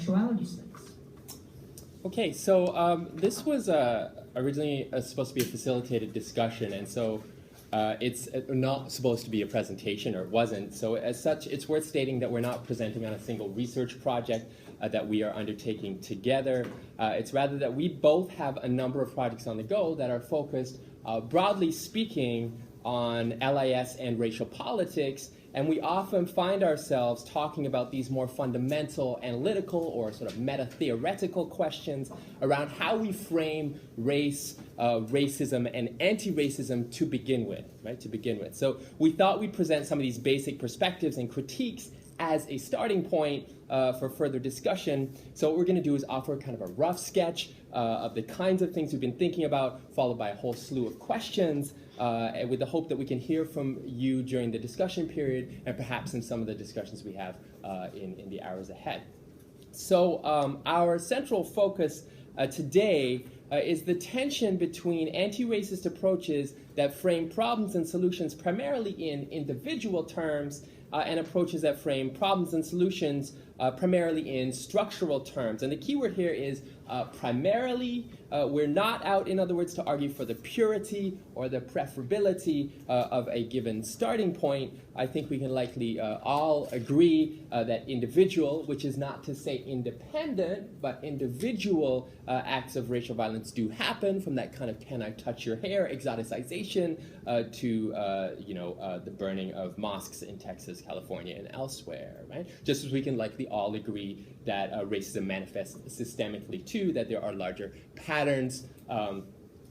sexuality sticks. Okay, so this was originally supposed to be a facilitated discussion, and so it's not supposed to be a presentation, or it wasn't. So as such, it's worth stating that we're not presenting on a single research project that we are undertaking together. It's rather that we both have a number of projects on the go that are focused, broadly speaking, on LIS and racial politics, and we often find ourselves talking about these more fundamental analytical or sort of meta-theoretical questions around how we frame race, racism, and anti-racism to begin with, right? To begin with. So we thought we'd present some of these basic perspectives and critiques as a starting point for further discussion. So what we're going to do is offer kind of a rough sketch of the kinds of things we've been thinking about, followed by a whole slew of questions, with the hope that we can hear from you during the discussion period and perhaps in some of the discussions we have in the hours ahead. So our central focus today is the tension between anti-racist approaches that frame problems and solutions primarily in individual terms and approaches that frame problems and solutions primarily in structural terms. And the key word here is primarily. We're not out, in other words, to argue for the purity or the preferability of a given starting point. I think we can likely all agree that individual, which is not to say independent, but individual acts of racial violence do happen, from that kind of can I touch your hair exoticization to the burning of mosques in Texas, California, and elsewhere, right? Just as we can likely all agree that racism manifests systemically too, that there are larger patterns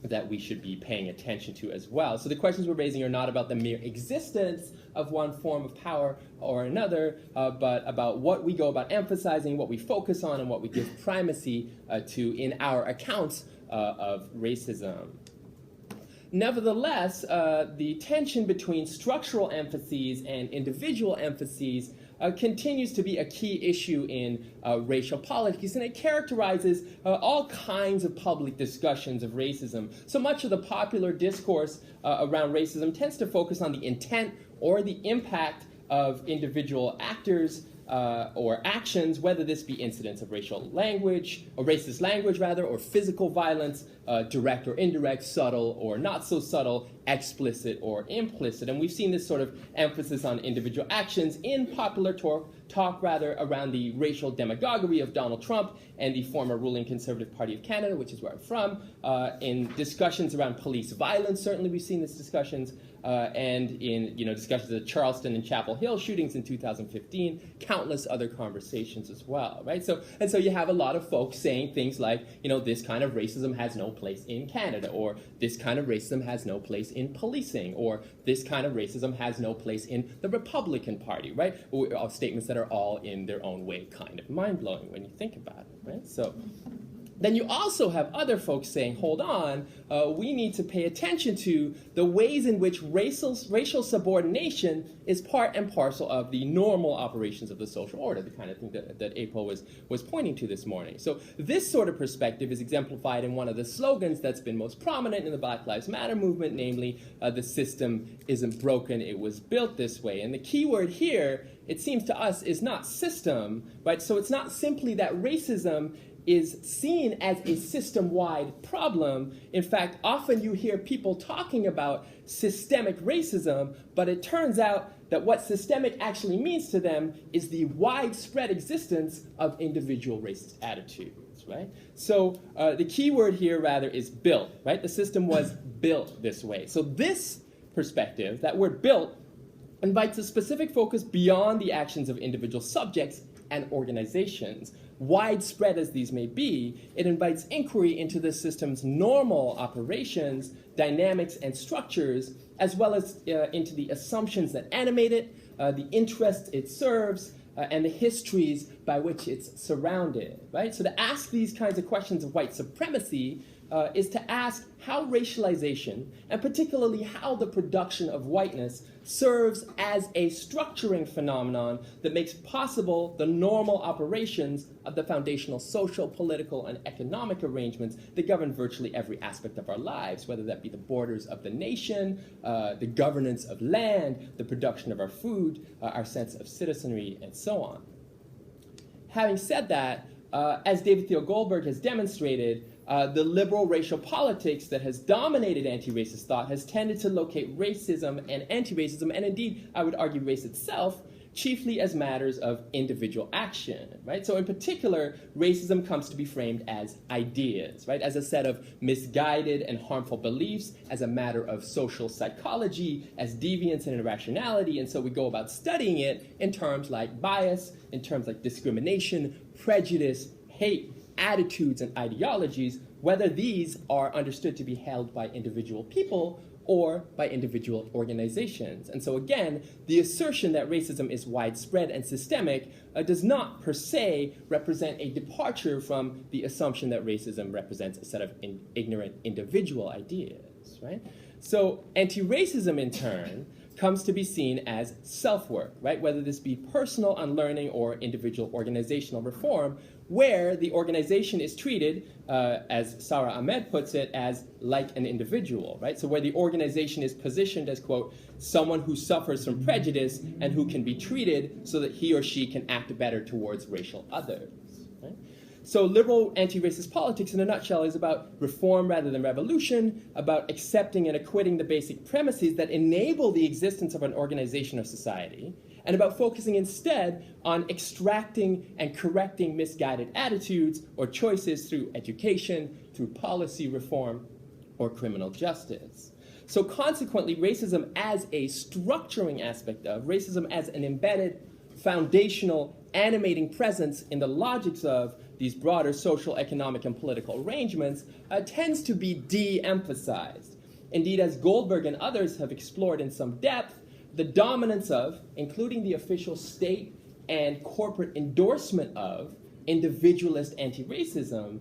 that we should be paying attention to as well. So the questions we're raising are not about the mere existence of one form of power or another, but about what we go about emphasizing, what we focus on, and what we give primacy to in our accounts of racism. Nevertheless, the tension between structural emphases and individual emphases continues to be a key issue in racial politics, and it characterizes all kinds of public discussions of racism. So much of the popular discourse around racism tends to focus on the intent or the impact of individual actors or actions, whether this be incidents of racial language, or racist language rather, or physical violence, direct or indirect, subtle or not so subtle, explicit or implicit. And we've seen this sort of emphasis on individual actions in popular talk rather around the racial demagoguery of Donald Trump and the former ruling Conservative Party of Canada, which is where I'm from, in discussions around police violence. Certainly we've seen these discussions, and in discussions of the Charleston and Chapel Hill shootings in 2015, countless other conversations as well, right? So you have a lot of folks saying things like, this kind of racism has no place in Canada, or this kind of racism has no place in policing, or this kind of racism has no place in the Republican Party, right? All statements that are all in their own way kind of mind-blowing when you think about it, right? So then you also have other folks saying, hold on, we need to pay attention to the ways in which racial subordination is part and parcel of the normal operations of the social order, the kind of thing that April was pointing to this morning. So this sort of perspective is exemplified in one of the slogans that's been most prominent in the Black Lives Matter movement, namely, the system isn't broken, it was built this way. And the key word here, it seems to us, is not system, right? So it's not simply that racism is seen as a system-wide problem. In fact, often you hear people talking about systemic racism, but it turns out that what systemic actually means to them is the widespread existence of individual racist attitudes, right? So the key word here, rather, is built, right? The system was built this way. So this perspective, that word built, invites a specific focus beyond the actions of individual subjects and organizations. Widespread as these may be, it invites inquiry into the system's normal operations, dynamics, and structures, as well as into the assumptions that animate it, the interests it serves, and the histories by which it's surrounded, right? So to ask these kinds of questions of white supremacy is to ask how racialization, and particularly how the production of whiteness, serves as a structuring phenomenon that makes possible the normal operations of the foundational social, political, and economic arrangements that govern virtually every aspect of our lives, whether that be the borders of the nation, the governance of land, the production of our food, our sense of citizenry, and so on. Having said that, as David Theo Goldberg has demonstrated, the liberal racial politics that has dominated anti-racist thought has tended to locate racism and anti-racism, and indeed, I would argue race itself, chiefly as matters of individual action, right? So in particular, racism comes to be framed as ideas, right? As a set of misguided and harmful beliefs, as a matter of social psychology, as deviance and irrationality, and so we go about studying it in terms like bias, in terms like discrimination, prejudice, hate, attitudes, and ideologies, whether these are understood to be held by individual people or by individual organizations. And so again, the assertion that racism is widespread and systemic does not per se represent a departure from the assumption that racism represents a set of ignorant individual ideas, right? So anti-racism in turn comes to be seen as self-work, right? Whether this be personal unlearning or individual organizational reform, where the organization is treated, as Sarah Ahmed puts it, as like an individual, right? So where the organization is positioned as, quote, someone who suffers from prejudice and who can be treated so that he or she can act better towards racial others, right? So liberal anti-racist politics, in a nutshell, is about reform rather than revolution, about accepting and acquitting the basic premises that enable the existence of an organization of society, and about focusing instead on extracting and correcting misguided attitudes or choices through education, through policy reform, or criminal justice. So consequently, racism as a structuring aspect of, racism as an embedded, foundational, animating presence in the logics of these broader social, economic, and political arrangements tends to be de-emphasized. Indeed, as Goldberg and others have explored in some depth, the dominance of, including the official state and corporate endorsement of, individualist anti-racism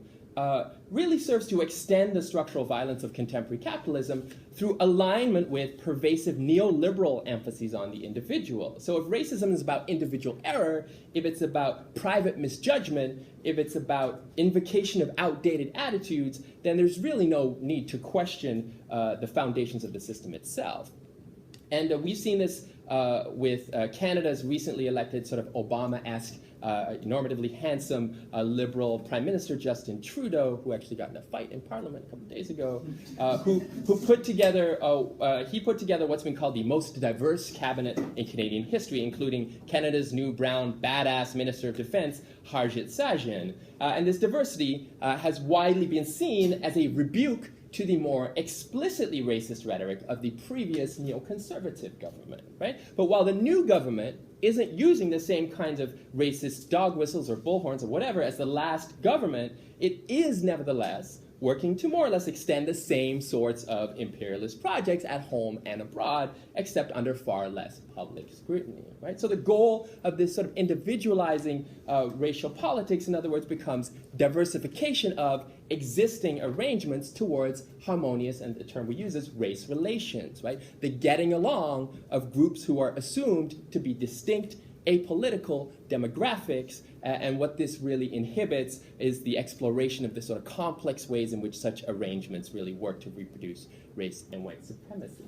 really serves to extend the structural violence of contemporary capitalism through alignment with pervasive neoliberal emphases on the individual. So if racism is about individual error, if it's about private misjudgment, if it's about invocation of outdated attitudes, then there's really no need to question the foundations of the system itself. And we've seen this with Canada's recently elected sort of Obama-esque, normatively handsome liberal Prime Minister Justin Trudeau, who actually got in a fight in Parliament a couple of days ago, who put together what's been called the most diverse cabinet in Canadian history, including Canada's new brown badass Minister of Defense, Harjit Sajjan. And this diversity has widely been seen as a rebuke to the more explicitly racist rhetoric of the previous neoconservative government, right? But while the new government isn't using the same kinds of racist dog whistles or bullhorns or whatever as the last government, it is nevertheless working to more or less extend the same sorts of imperialist projects at home and abroad, except under far less public scrutiny, right? So the goal of this sort of individualizing racial politics, in other words, becomes diversification of existing arrangements towards harmonious, and the term we use is race relations, right? The getting along of groups who are assumed to be distinct, apolitical demographics, and what this really inhibits is the exploration of the sort of complex ways in which such arrangements really work to reproduce race and white supremacy.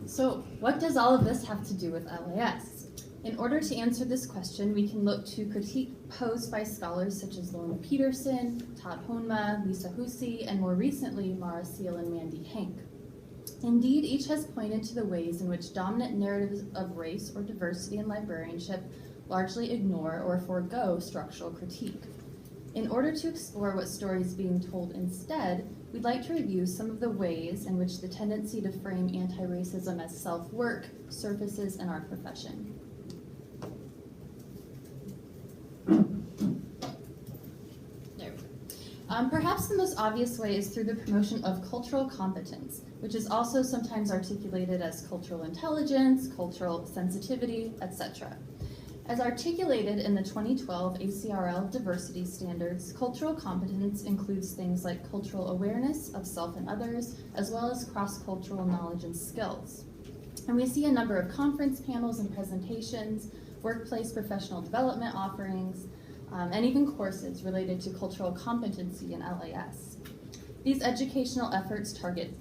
So what does all of this have to do with LIS? In order to answer this question, we can look to critique posed by scholars such as Lorna Peterson, Todd Honma, Lisa Hussey, and more recently, Mara Seal and Mandy Hank. Indeed, each has pointed to the ways in which dominant narratives of race or diversity in librarianship largely ignore or forego structural critique. In order to explore what story is being told instead, we'd like to review some of the ways in which the tendency to frame anti-racism as self-work surfaces in our profession. Perhaps the most obvious way is through the promotion of cultural competence, which is also sometimes articulated as cultural intelligence, cultural sensitivity, etc. As articulated in the 2012 ACRL diversity standards, cultural competence includes things like cultural awareness of self and others, as well as cross-cultural knowledge and skills. And we see a number of conference panels and presentations, workplace professional development offerings, and even courses related to cultural competency in LIS. These educational efforts target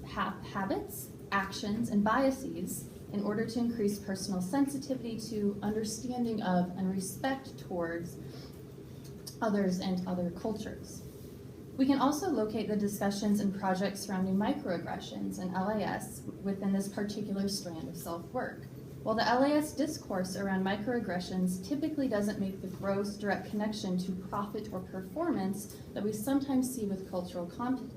habits, actions, and biases in order to increase personal sensitivity to, understanding of, and respect towards others and other cultures. We can also locate the discussions and projects surrounding microaggressions and LIS within this particular strand of self-work. While the LIS discourse around microaggressions typically doesn't make the gross direct connection to profit or performance that we sometimes see with cultural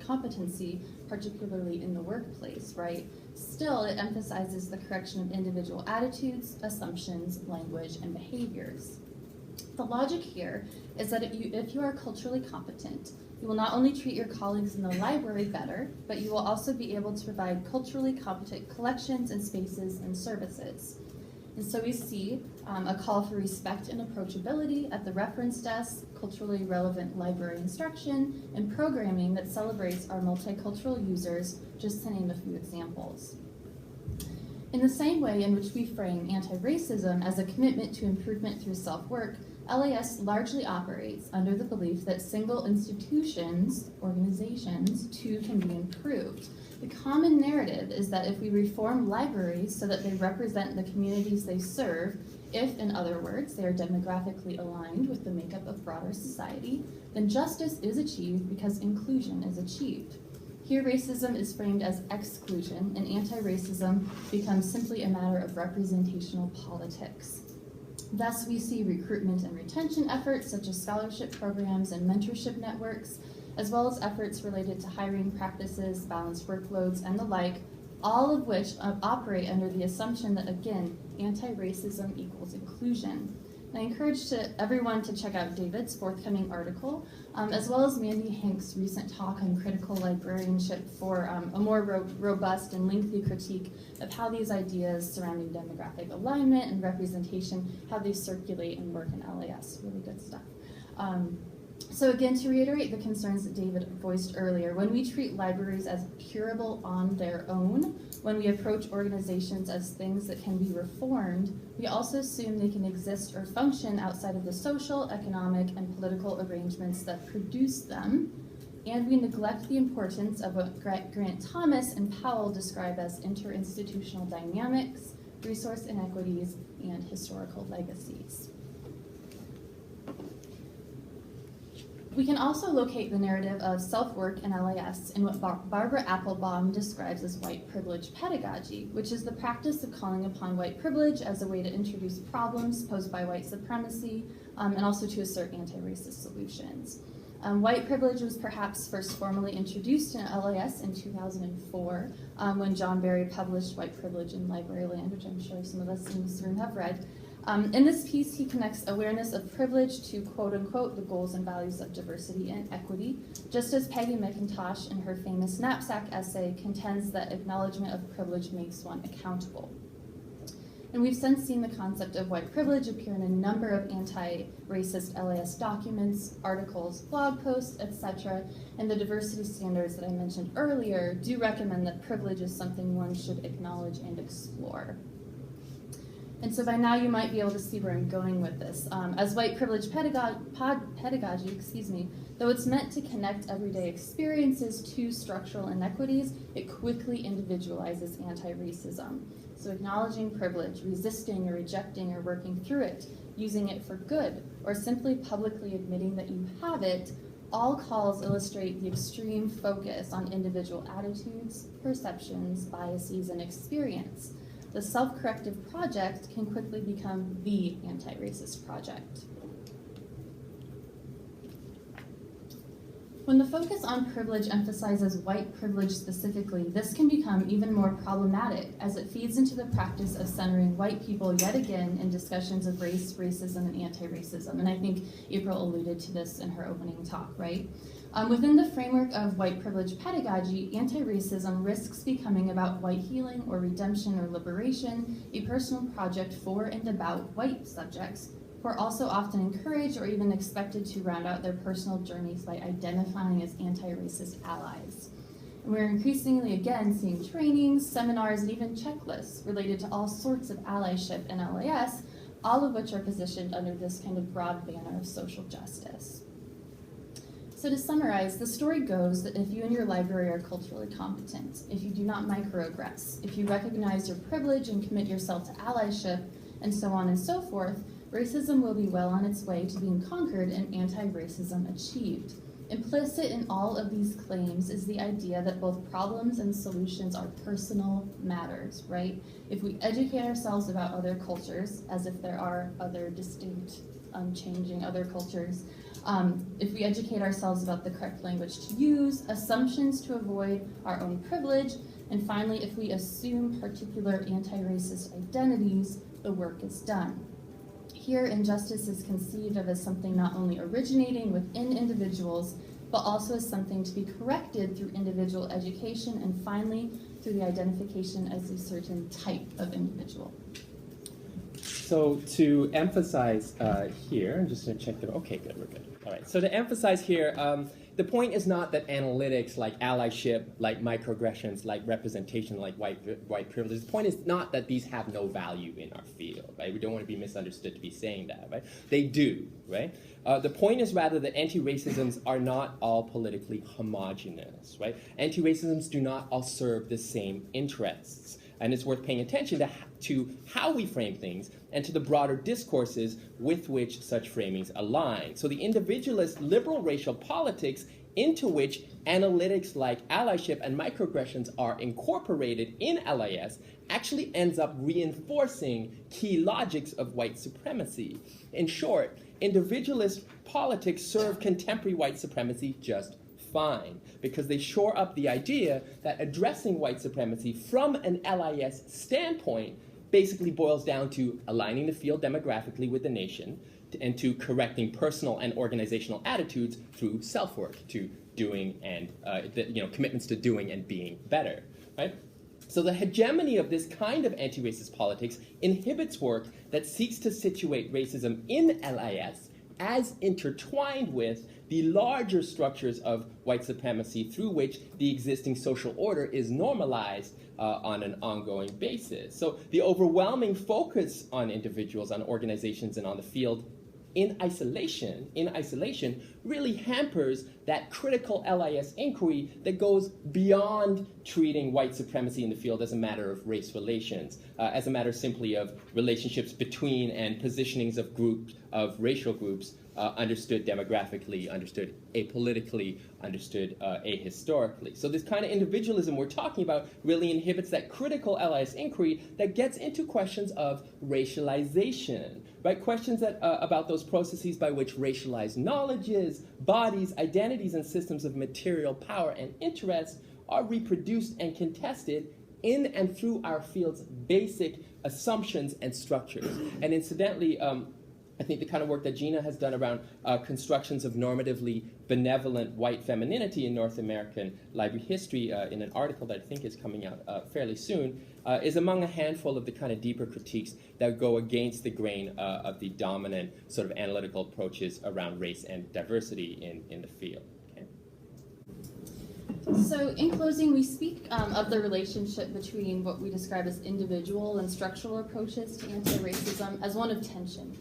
competency, particularly in the workplace, right? Still, it emphasizes the correction of individual attitudes, assumptions, language, and behaviors. The logic here is that if you are culturally competent, you will not only treat your colleagues in the library better, but you will also be able to provide culturally competent collections and spaces and services. And so we see a call for respect and approachability at the reference desk, culturally relevant library instruction, and programming that celebrates our multicultural users, just to name a few examples. In the same way in which we frame anti-racism as a commitment to improvement through self-work, LAS largely operates under the belief that single institutions, organizations, too can be improved. The common narrative is that if we reform libraries so that they represent the communities they serve, if, in other words, they are demographically aligned with the makeup of broader society, then justice is achieved because inclusion is achieved. Here, racism is framed as exclusion, and anti-racism becomes simply a matter of representational politics. Thus, we see recruitment and retention efforts such as scholarship programs and mentorship networks, as well as efforts related to hiring practices, balanced workloads, and the like, all of which operate under the assumption that, again, anti-racism equals inclusion. And I encourage everyone to check out David's forthcoming article, as well as Mandy Hank's recent talk on critical librarianship for a more robust and lengthy critique of how these ideas surrounding demographic alignment and representation, how they circulate and work in LAS. Really good stuff. So again, to reiterate the concerns that David voiced earlier, when we treat libraries as curable on their own, when we approach organizations as things that can be reformed, we also assume they can exist or function outside of the social, economic, and political arrangements that produce them, and we neglect the importance of what Grant Thomas and Powell describe as interinstitutional dynamics, resource inequities, and historical legacies. We can also locate the narrative of self-work and LIS in what Barbara Applebaum describes as white privilege pedagogy, which is the practice of calling upon white privilege as a way to introduce problems posed by white supremacy and also to assert anti-racist solutions. White privilege was perhaps first formally introduced in LIS in 2004 when John Barry published White Privilege in Library Land, which I'm sure some of us in this room have read. In this piece, he connects awareness of privilege to, quote unquote, the goals and values of diversity and equity, just as Peggy McIntosh in her famous Knapsack essay contends that acknowledgement of privilege makes one accountable. And we've since seen the concept of white privilege appear in a number of anti-racist LAS documents, articles, blog posts, etc., and the diversity standards that I mentioned earlier do recommend that privilege is something one should acknowledge and explore. And so by now you might be able to see where I'm going with this. As white privilege pedagogy, though it's meant to connect everyday experiences to structural inequities, it quickly individualizes anti-racism. So acknowledging privilege, resisting or rejecting or working through it, using it for good, or simply publicly admitting that you have it, all calls illustrate the extreme focus on individual attitudes, perceptions, biases, and experience. The self-corrective project can quickly become the anti-racist project. When the focus on privilege emphasizes white privilege specifically, this can become even more problematic as it feeds into the practice of centering white people yet again in discussions of race, racism, and anti-racism. And I think April alluded to this in her opening talk, right? Within the framework of white privilege pedagogy, anti-racism risks becoming about white healing or redemption or liberation, a personal project for and about white subjects who are also often encouraged or even expected to round out their personal journeys by identifying as anti-racist allies. And we're increasingly, again, seeing trainings, seminars, and even checklists related to all sorts of allyship in LAS, all of which are positioned under this kind of broad banner of social justice. So to summarize, the story goes that if you and your library are culturally competent, if you do not microaggress, if you recognize your privilege and commit yourself to allyship, and so on and so forth, racism will be well on its way to being conquered and anti-racism achieved. Implicit in all of these claims is the idea that both problems and solutions are personal matters, right? If we educate ourselves about other cultures, as if there are other distinct, unchanging other cultures, if we educate ourselves about the correct language to use, assumptions to avoid our own privilege, and finally, if we assume particular anti-racist identities, the work is done. Here, injustice is conceived of as something not only originating within individuals, but also as something to be corrected through individual education, and finally, through the identification as a certain type of individual. So to emphasize here, I'm just going to check that. Okay, good, we're good. All right, so to emphasize here, the point is not that analytics like allyship, like microaggressions, like representation, like white privilege, the point is not that these have no value in our field, right? We don't want to be misunderstood to be saying that, right? They do, right? The point is rather that anti-racisms are not all politically homogeneous, right? Anti-racisms do not all serve the same interests. And it's worth paying attention to how we frame things and to the broader discourses with which such framings align. So the individualist liberal racial politics into which analytics like allyship and microaggressions are incorporated in LIS actually ends up reinforcing key logics of white supremacy. In short, individualist politics serve contemporary white supremacy just fine, because they shore up the idea that addressing white supremacy from an LIS standpoint basically boils down to aligning the field demographically with the nation and to correcting personal and organizational attitudes through self-work, to doing and commitments to doing and being better, right? So the hegemony of this kind of anti-racist politics inhibits work that seeks to situate racism in LIS as intertwined with the larger structures of white supremacy through which the existing social order is normalized on an ongoing basis. So the overwhelming focus on individuals, on organizations, and on the field in isolation really hampers that critical LIS inquiry that goes beyond treating white supremacy in the field as a matter of race relations, as a matter simply of relationships between and positionings of racial groups understood demographically, understood apolitically, understood ahistorically. So this kind of individualism we're talking about really inhibits that critical LIS inquiry that gets into questions of racialization, right? Questions that, about those processes by which racialized knowledges, bodies, identities, and systems of material power and interest are reproduced and contested in and through our field's basic assumptions and structures. And incidentally, I think the kind of work that Gina has done around constructions of normatively benevolent white femininity in North American library history in an article that I think is coming out fairly soon is among a handful of the kind of deeper critiques that go against the grain of the dominant sort of analytical approaches around race and diversity in the field. So in closing, we speak of the relationship between what we describe as individual and structural approaches to anti-racism as one of tension,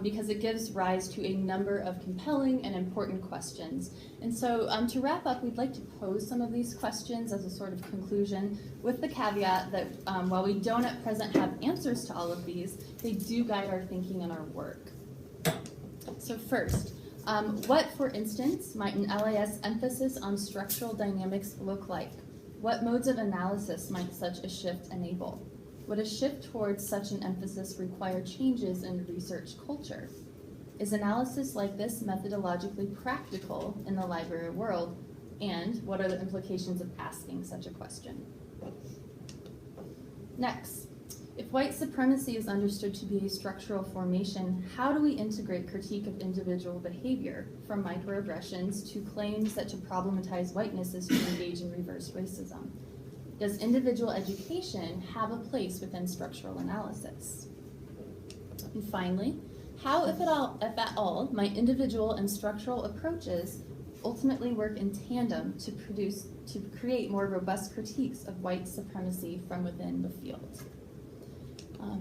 because it gives rise to a number of compelling and important questions. And so to wrap up, we'd like to pose some of these questions as a sort of conclusion, with the caveat that while we don't at present have answers to all of these, they do guide our thinking and our work. So first, what, for instance, might an LIS emphasis on structural dynamics look like? What modes of analysis might such a shift enable? Would a shift towards such an emphasis require changes in research culture? Is analysis like this methodologically practical in the library world? And what are the implications of asking such a question? Next, if white supremacy is understood to be a structural formation, how do we integrate critique of individual behavior, from microaggressions to claims that to problematize whiteness is to engage in reverse racism? Does individual education have a place within structural analysis? And finally, how, if at all, might individual and structural approaches ultimately work in tandem to create more robust critiques of white supremacy from within the field?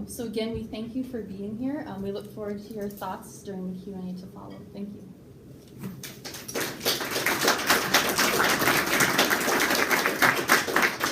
So again, we thank you for being here. We look forward to your thoughts during the Q&A to follow. Thank you.